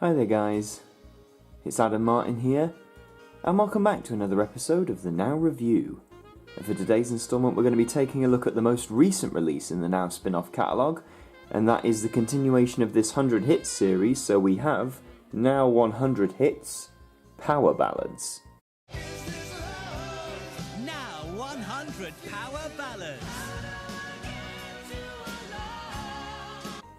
Hi there guys, it's Martyn here, and welcome back to another episode of the Now Review. And for today's instalment we're going to be taking a look at the most recent release in the Now spin-off catalogue, and that is the continuation of this 100 Hits series, so we have Now 100 Hits, Power Ballads. Now 100 Power Ballads.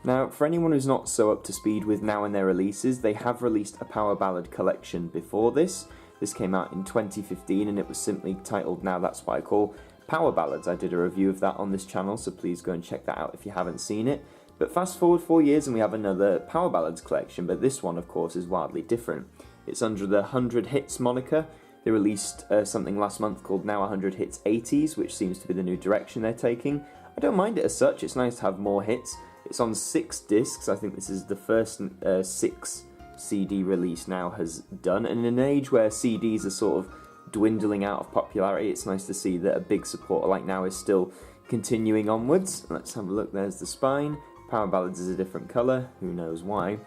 Now, for anyone who's not so up to speed with Now and their releases, they have released a Power Ballad collection before this. This came out in 2015 and it was simply titled Now That's What I Call Power Ballads. I did a review of that on this channel, so please go and check that out if you haven't seen it. But fast forward 4 years and we have another Power Ballads collection, but this one of course is wildly different. It's under the 100 Hits moniker. They released something last month called Now 100 Hits 80s, which seems to be the new direction they're taking. I don't mind it as such, it's nice to have more hits. It's on 6 discs. I think this is the first 6 CD release Now has done, and in an age where CDs are sort of dwindling out of popularity, it's nice to see that a big supporter like Now is still continuing onwards. Let's have a look. There's the spine. Power Ballads is a different colour, who knows why.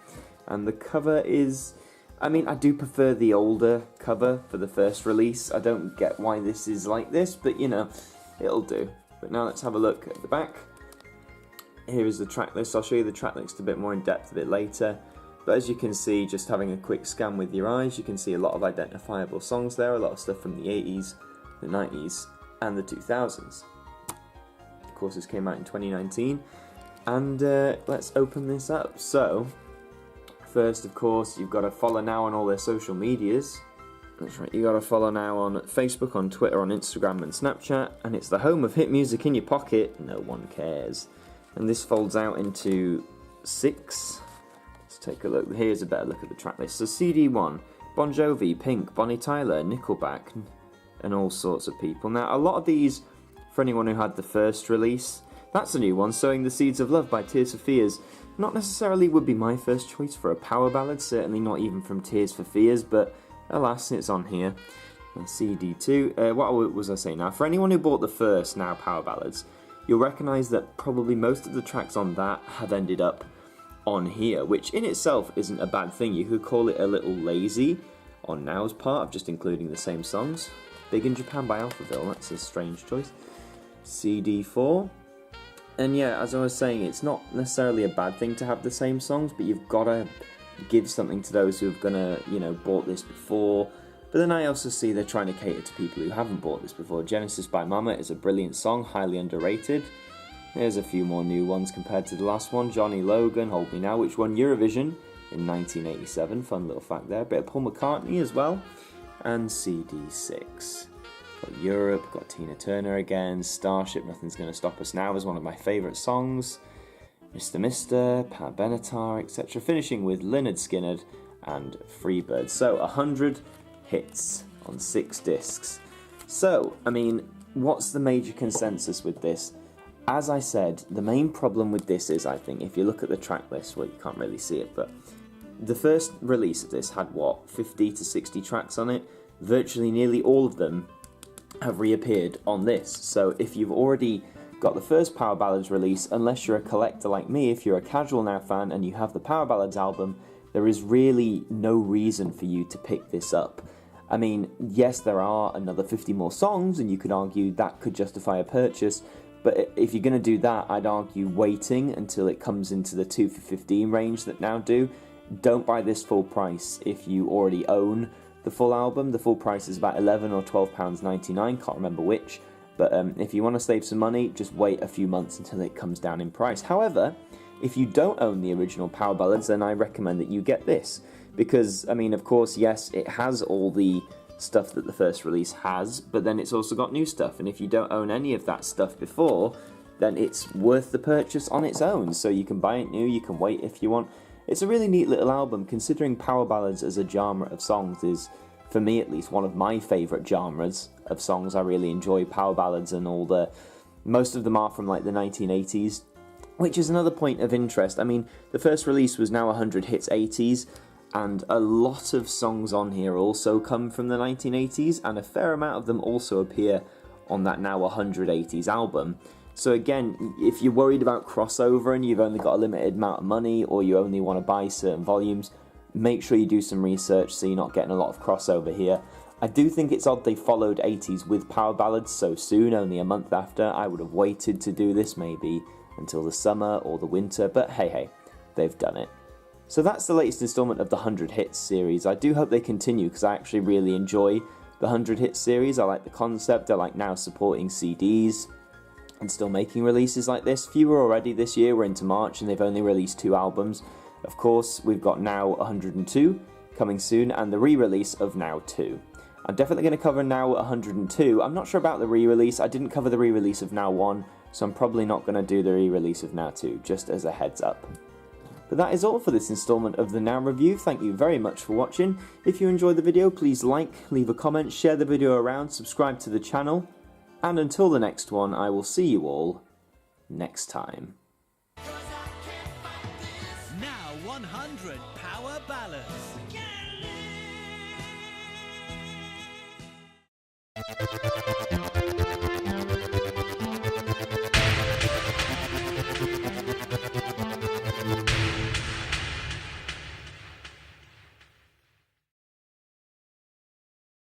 And the cover is, I mean, I do prefer the older cover for the first release. I don't get why this is like this, but you know, it'll do. But now let's have a look at the back. Here is the track list. I'll show you the track list a bit more in depth a bit later. But as you can see, just having a quick scan with your eyes, you can see a lot of identifiable songs there, a lot of stuff from the 80s, the 90s, and the 2000s. Of course, this came out in 2019. And let's open this up. So, first, of course, you've got to follow Now on all their social medias. That's right, you got to follow Now on Facebook, on Twitter, on Instagram, and Snapchat. And it's the home of hit music in your pocket. No one cares. And this folds out into 6. Let's take a look. Here's a better look at the track list. So CD1, Bon Jovi, Pink, Bonnie Tyler, Nickelback, and all sorts of people. Now, a lot of these, for anyone who had the first release, that's a new one, Sowing the Seeds of Love by Tears for Fears. Not necessarily would be my first choice for a power ballad, certainly not even from Tears for Fears, but alas, it's on here. And CD2, what was I saying now? For anyone who bought the first Now Power Ballads, you'll recognise that probably most of the tracks on that have ended up on here, which in itself isn't a bad thing. You could call it a little lazy on Now's part of just including the same songs. Big in Japan by Alphaville, that's a strange choice. CD4. And yeah, as I was saying, it's not necessarily a bad thing to have the same songs, but you've got to give something to those who've gonna, you know, bought this before. But then I also see they're trying to cater to people who haven't bought this before. Genesis by Mama is a brilliant song, highly underrated. There's a few more new ones compared to the last one. Johnny Logan, Hold Me Now, which won Eurovision in 1987. Fun little fact there. A bit of Paul McCartney as well. And CD6. Got Europe, got Tina Turner again. Starship, Nothing's Gonna Stop Us Now is one of my favourite songs. Mr. Mister, Pat Benatar, etc. Finishing with Lynyrd Skynyrd and Freebird. So, 100 hits on 6 discs. So, I mean, what's the major consensus with this? As I said, the main problem with this is, I think, if you look at the track list, well, you can't really see it, but the first release of this had, what, 50 to 60 tracks on it? Virtually nearly all of them have reappeared on this. So if you've already got the first Power Ballads release, unless you're a collector like me, if you're a casual Now fan and you have the Power Ballads album, there is really no reason for you to pick this up. I mean, yes, there are another 50 more songs, and you could argue that could justify a purchase, but if you're going to do that, I'd argue waiting until it comes into the 2 for 15 range that Now do. Don't buy this full price if you already own the full album. The full price is about £11 or £12.99, can't remember which, but if you want to save some money, just wait a few months until it comes down in price. However, if you don't own the original Power Ballads, then I recommend that you get this. Because, I mean, of course, yes, it has all the stuff that the first release has, but then it's also got new stuff. And if you don't own any of that stuff before, then it's worth the purchase on its own. So you can buy it new, you can wait if you want. It's a really neat little album, considering Power Ballads as a genre of songs is, for me at least, one of my favourite genres of songs. I really enjoy Power Ballads and all the... Most of them are from like the 1980s, which is another point of interest. I mean, the first release was Now 100 Hits 80s, and a lot of songs on here also come from the 1980s, and a fair amount of them also appear on that Now 180s album. So again, if you're worried about crossover and you've only got a limited amount of money, or you only want to buy certain volumes, make sure you do some research so you're not getting a lot of crossover here. I do think it's odd they followed 80s with Power Ballads so soon, only a month after. I would have waited to do this maybe until the summer or the winter, but hey, they've done it. So that's the latest installment of the 100 Hits series. I do hope they continue because I actually really enjoy the 100 Hits series. I like the concept, I like now supporting CDs and still making releases like this. Fewer already this year, we're into March and they've only released 2 albums. Of course, we've got Now 102 coming soon and the re-release of Now 2. I'm definitely going to cover Now 102. I'm not sure about the re-release. I didn't cover the re-release of Now 1, so I'm probably not going to do the re-release of Now 2, just as a heads up. But that is all for this installment of the Now Review. Thank you very much for watching. If you enjoyed the video, please like, leave a comment, share the video around, subscribe to the channel, and until the next one, I will see you all next time. Now 100 Power Ballads.